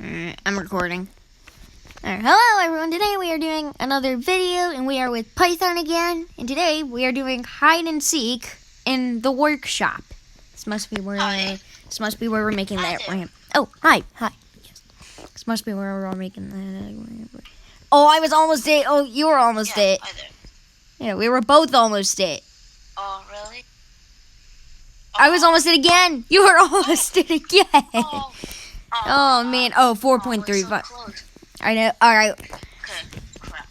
I'm recording. Alright, hello everyone. Today we are doing another video, and we are with Python again. And today we are doing hide and seek in the workshop. This must be where. This must be where we're making that ramp. Oh, hi. Yes. This must be where we're making that ramp. Oh, I was almost it. Oh, you were almost it. Yeah, we were both almost it. Oh, really? I was almost it again. You were almost it again. Oh man. Oh, 4.35. So I know. All right. okay. Crap.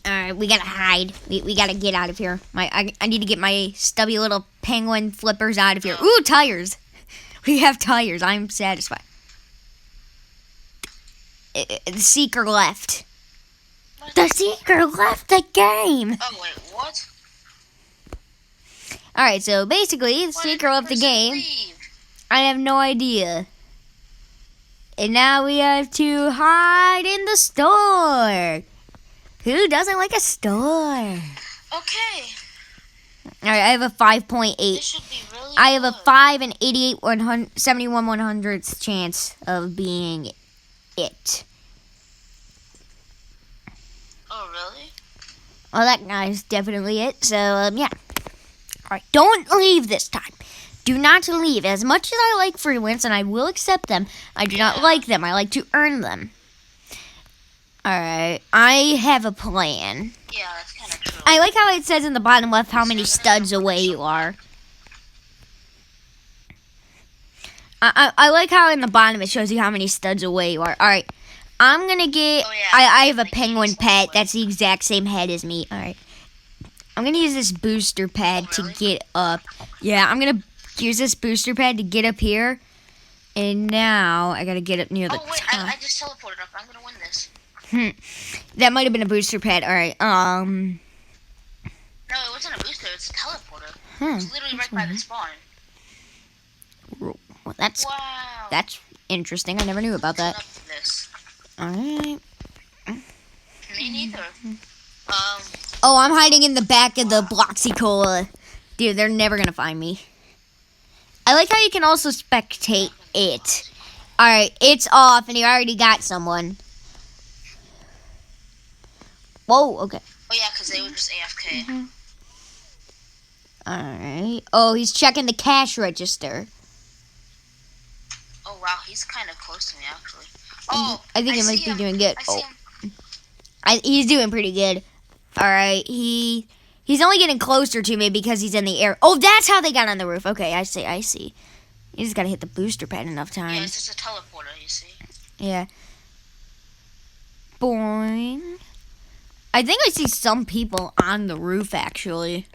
All right. We gotta hide. We gotta get out of here. I need to get my stubby little penguin flippers out of here. Ooh, tires. We have tires. I'm satisfied. The seeker left. The seeker left the game. Oh wait, what? All right. So basically, the seeker left the game. Leave? I have no idea. And now we have to hide in the store. Who doesn't like a store? Okay. All right, I have a 5.8. This should be really I have a good. 5 and 88 71 100th chance of being it. Oh, really? Well, that guy's definitely it. So, yeah. All right, don't leave this time. Do not leave. As much as I like free wins, and I will accept them, I do not like them. I like to earn them. All right, I have a plan. Yeah, that's kind of true. I like how it says in the bottom left how many studs away you are. I like how in the bottom it shows you how many studs away you are. All right, I'm gonna get. Oh, yeah, I have a penguin pet that's the exact same head as me. All right, I'm gonna use this booster pad to get up. Yeah, I'm gonna use this booster pad to get up here. And now I gotta get up near the Oh wait, top. I just teleported up. I'm gonna win this. That might have been a booster pad. All right. No, it wasn't a booster. It's a teleporter. It's literally right by the spawn. Well, that's Wow. interesting. I never knew about that. Up to this. All right. Me neither. Oh, I'm hiding in the back of the Bloxy Cola. Dude, they're never gonna find me. I like how you can also spectate it. All right, it's off, and you already got someone. Whoa. Okay. Oh yeah, because they were just AFK. All right. Oh, he's checking the cash register. Oh wow, he's kind of close to me actually. Oh, I think he might be doing good. I see him. He's doing pretty good. All right, he's only getting closer to me because he's in the air. Oh, that's how they got on the roof. Okay, I see. You just gotta hit the booster pad enough Yeah, times. it's just a teleporter, you see. Yeah. Boing. I think I see some people on the roof actually.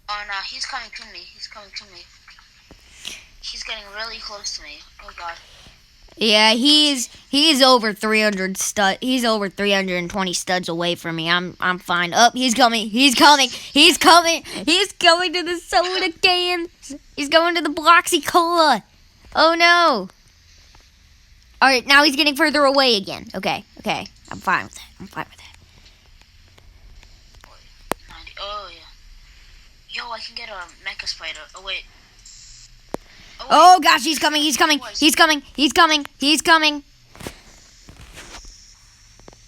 Oh no, he's coming to me. He's getting really close to me. Oh god. Yeah, he's over 300 stud. He's over 320 studs away from me. I'm fine. Oh, he's coming to the soda cans. He's going to the Bloxy Cola. Oh no. All right, now he's getting further away again. Okay. I'm fine with that. 90. Oh yeah. Yo, I can get a mecha spider. Oh wait. Oh gosh, he's coming.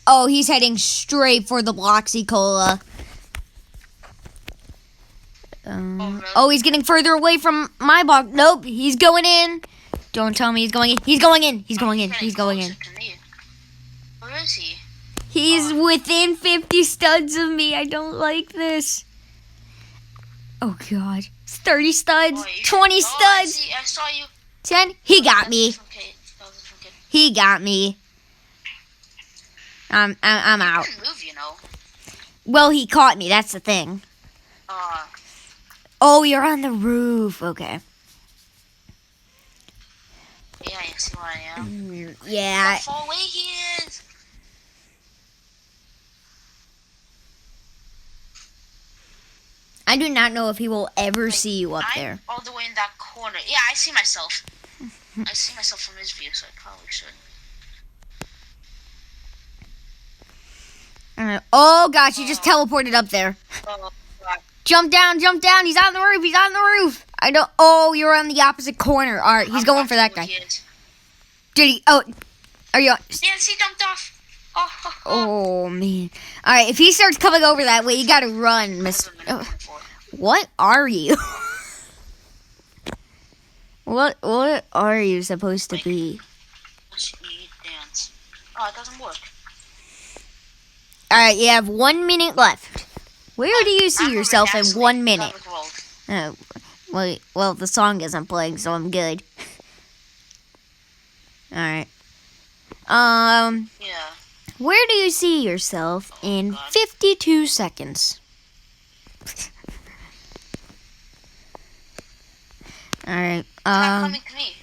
Oh, he's heading straight for the Bloxy Cola. really? Oh, he's getting further away from my box. Nope, he's going in. Don't tell me he's going in. He's going in. Where is he? He's within 50 studs of me. I don't like this. Oh god. 30 studs, Oh, 20 I studs, see, I saw you. 10. He got me. That was a different kid. He got me. I'm I out. can move, you know. Well, he caught me. That's the thing. Oh, you're on the roof. Okay. Yeah, you see where I am. Yeah. How far away he is. I do not know if he will ever see you up there. I'm all the way in that corner. Yeah, I see myself. I see myself from his view, so I probably should. Oh gosh, he just teleported up there. Oh, God. Jump down. He's on the roof. I don't. Oh, you're on the opposite corner. All right, he's going for that guy. He is. Did he? Oh, Are you? Yes, he jumped off. Oh, Oh man! All right, if he starts coming over that way, you gotta run, Miss. What are you? What are you supposed to be? Dance. Oh, it doesn't work. All right, you have 1 minute left. Where do you see yourself in 1 minute? Oh, well, the song isn't playing, so I'm good. All right. Yeah. Where do you see yourself in 52 seconds? All right. Not coming to me.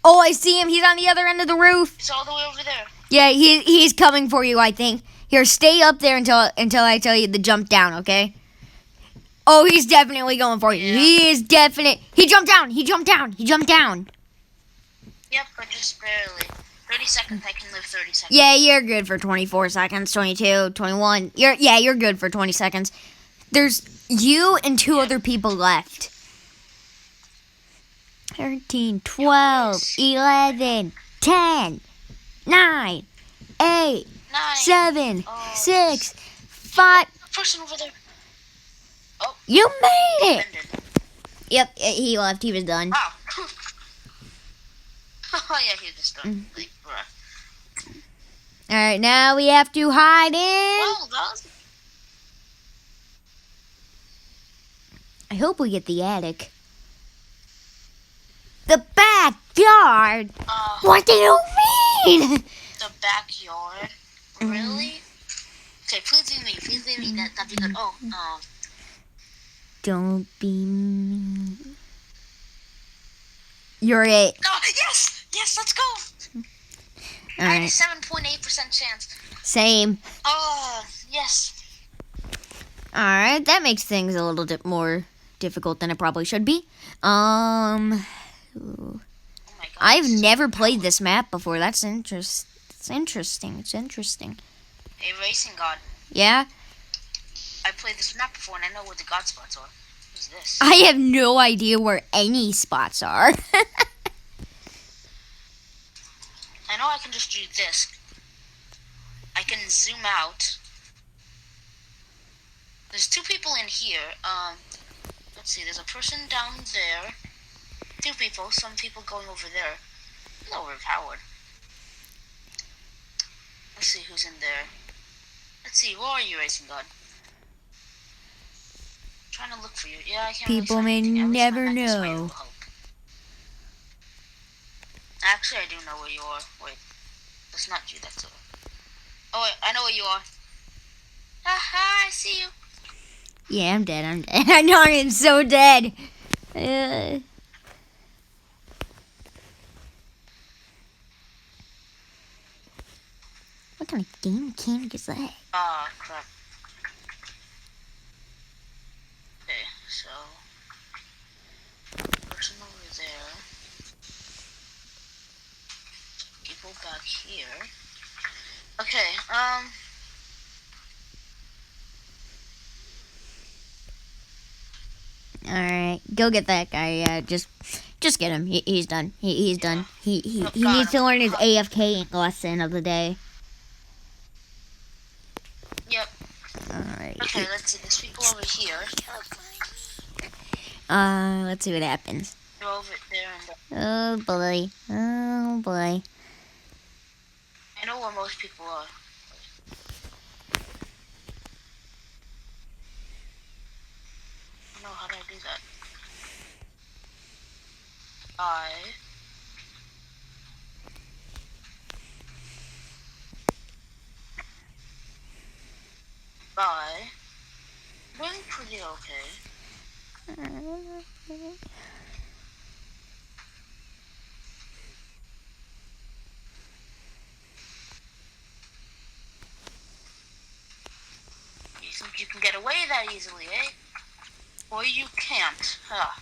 Oh, I see him. He's on the other end of the roof. He's all the way over there. Yeah, he's coming for you, I think. Here, stay up there until I tell you to jump down, okay? Oh, he's definitely going for you. Yeah. He is definite. He jumped down. He jumped down. He jumped down. Yep, but just barely. 30 seconds. I can live 30 seconds. Yeah, you're good for 24 seconds, 22, 21. You're good for 20 seconds. There's you and two other people left. 13, 12, 11, 10, 9, 8, 7, 6, 5. Person over there. Oh. You made it! Ended. Yep, he left. He was done. Wow. Oh, yeah, he was just done. Like, bruh. Alright, now we have to hide in. Well done. I hope we get the attic. The backyard? What do you mean? The backyard? Really? Okay, please leave me. Please leave me. That'd be good. Oh, no. Don't be mean. You're it. No, yes! Yes, let's go! I had a Alright. 7.8% chance. Same. Oh, yes. Alright, that makes things a little bit more difficult than it probably should be. Oh my god. I've never played this map before. It's interesting. It's interesting. A racing god. Yeah? I played this map before and I know where the god spots are. What's this? I have no idea where any spots are. I know I can just do this. I can zoom out. There's two people in here. Let's see. There's a person down there. Two people. Some people going over there. Hello, we're Howard. Let's see who's in there. Let's see. Who are you, racing god? I'm trying to look for you. Yeah, I can't. People really may find anything. At least never not this way, know. I will hope. Actually, I do know where you are. Wait, that's not you. That's Oh wait, I know where you are. Haha, I see you. Yeah, I'm dead. I know I'm so dead. What kind of game mechanic is that? Ah, crap. Okay, so person over there. People back here. Okay, Alright, go get that guy. Yeah, just get him. He's done. He's done. He got needs to him. learn his AFK lesson of the day. Yep. Alright. Okay, let's see. There's people over here. Let's see what happens. They're over there and Oh boy. Oh boy. I know where most people are. I don't know how do I do that. Bye. Doing pretty okay. You think you can get away that easily, eh? Or you can't. Huh.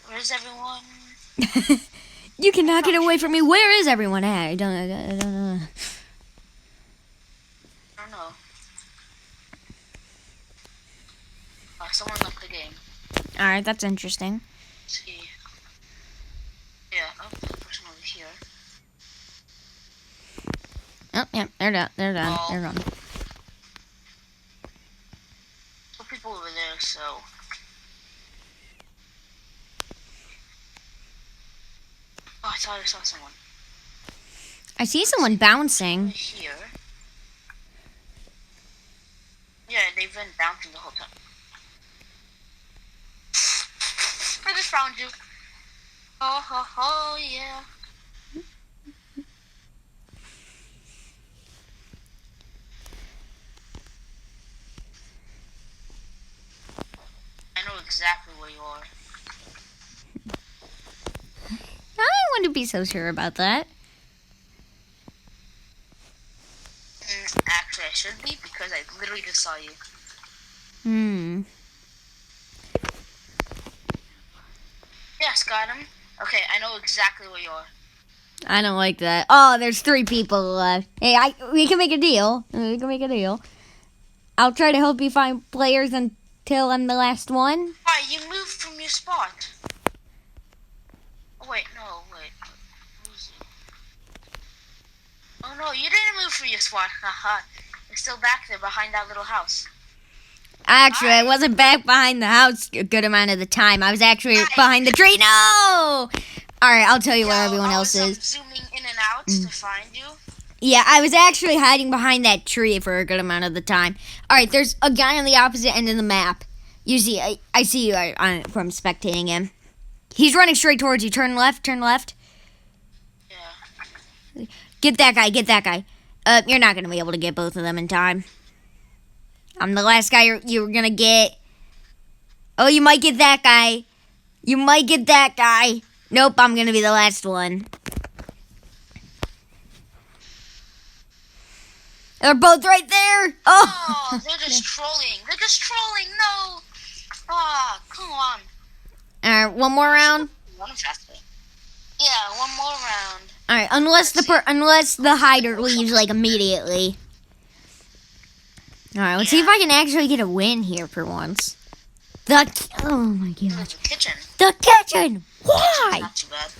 Where's everyone? You cannot get away from me. Where is everyone at? I don't know. I don't know. Someone left the game. Alright, that's interesting. Let's see. Oh, there's a person over here. Oh, yeah, they're done. They're done. Oh. They're gone. There's people over there, so. Oh, I thought I saw someone. I see someone bouncing. Over here. Yeah, they've been bouncing the whole time. I just found you. Oh, ho, ho, yeah. I know exactly where you are. I wouldn't be so sure about that. Actually, I should be because I literally just saw you. Yes, got him. Okay, I know exactly where you are. I don't like that. Oh, there's 3 people left. Hey, we can make a deal. We can make a deal. I'll try to help you find players until I'm the last one. Why, you moved from your spot. Oh, wait, no, wait. Who's you? Oh, no, you didn't move from your spot. Haha. You're still back there behind that little house. Actually, I wasn't back behind the house a good amount of the time. I was actually behind the tree. No! Alright, I'll tell you where everyone else is. Zooming in and out to find you. Yeah, I was actually hiding behind that tree for a good amount of the time. Alright, there's a guy on the opposite end of the map. You see, I see you from spectating him. He's running straight towards you. Turn left, turn left. Yeah. Get that guy, get that guy. You're not going to be able to get both of them in time. I'm the last guy you're going to get. Oh, you might get that guy. You might get that guy. Nope, I'm going to be the last one. They're both right there. Oh, they're just trolling. They're just trolling. No. Ah, come on. All right, one more round. One faster. Yeah, one more round. All right, unless the hider leaves like immediately. All right, let's see if I can actually get a win here for once. Oh my god. The kitchen. The kitchen. Why? Not too bad.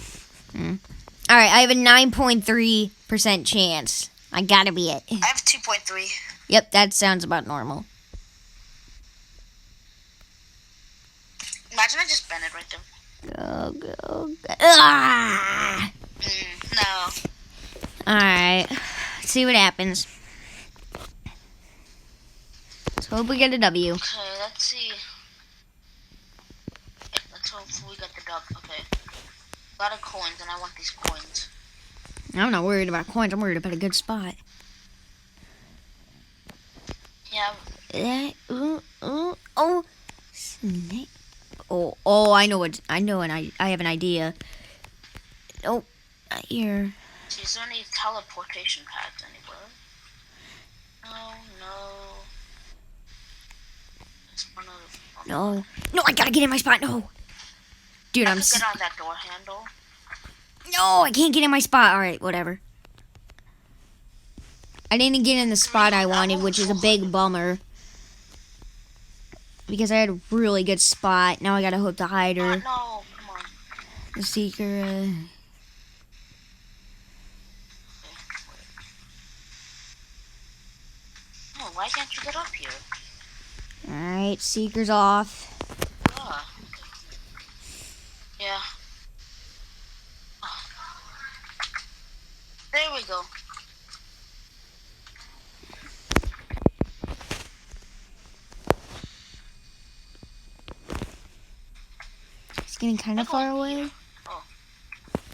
All right, I have a 9.3% chance. I gotta be it. I have 2.3. Yep, that sounds about normal. Imagine I just bent it right there. Go, go, go. Ah! No. Alright, let's see what happens. Let's hope we get a W. Okay, let's see. Okay, let's hope we get the dub. Okay. A lot of coins, and I want these coins. I'm not worried about coins, I'm worried about a good spot. Yeah. Oh, snake. Oh, I know I have an idea. Oh, not here. See, is there any teleportation pads anywhere? No. There's one of No, I gotta get in my spot. No, dude, I could get on that door handle. No, I can't get in my spot. All right, whatever. I didn't get in the spot I wanted, which is a big bummer. Because I had a really good spot. Now I gotta hope the hider. No, come on. The seeker. Oh, why can't you get up here? Alright, seeker's off. Ah, okay. Yeah. Oh. There we go. It's getting kind of far away. Oh.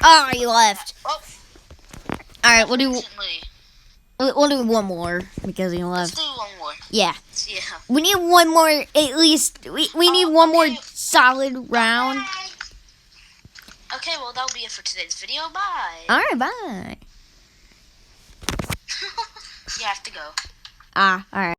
Oh, you left. Oh. Alright, we'll do one more because you Let's left. do one more. Yeah. Yeah. We need one more, at least. We need one more solid round. Okay, well, that'll be it for today's video. Bye. Alright, bye. You have to go. Alright.